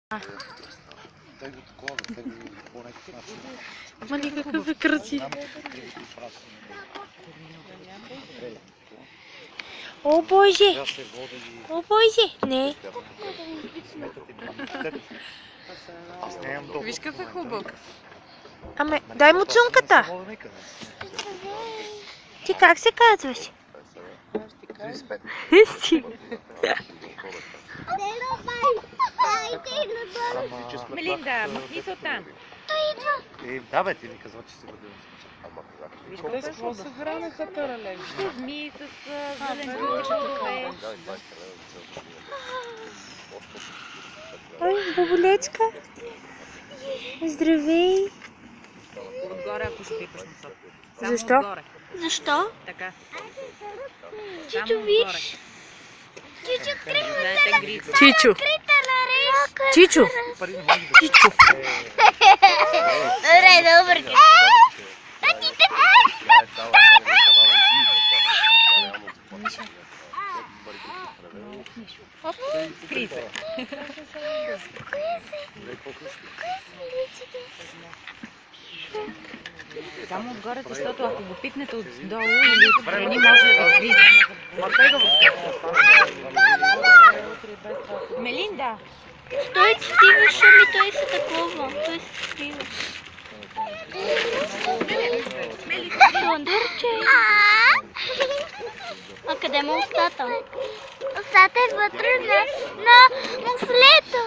Дай го такова, дай го по някакъв начин. Мали какъв е красив. О, Боже! О, Боже! Не. Аз нямам дома. Виж какъв е хубав. Аме, дай му цунката. Ти как се казваш? Мелинда, махни се оттам. Да бе, ти ми казва, че си родил. Виж колко е хубав. Се хранеха таралежи. Ми с зеленчук, чудове. Ой, бабулечка. Здравей. Отгоре, ако ще пипаш носок. Само Защо? отгоре. Защо? Така. Чичо, виж. Чичо, Знаете, грица. Чичо. Чичо. Чичо. Добре, добре. Скри се. Само отгоре, защото ако го пипнете отдолу или отстрани, може да види. Мелинда! Той стига шум и той се такова. Той се скрива. Слъндърче. А къде му устата? Устата е вътре на муслето.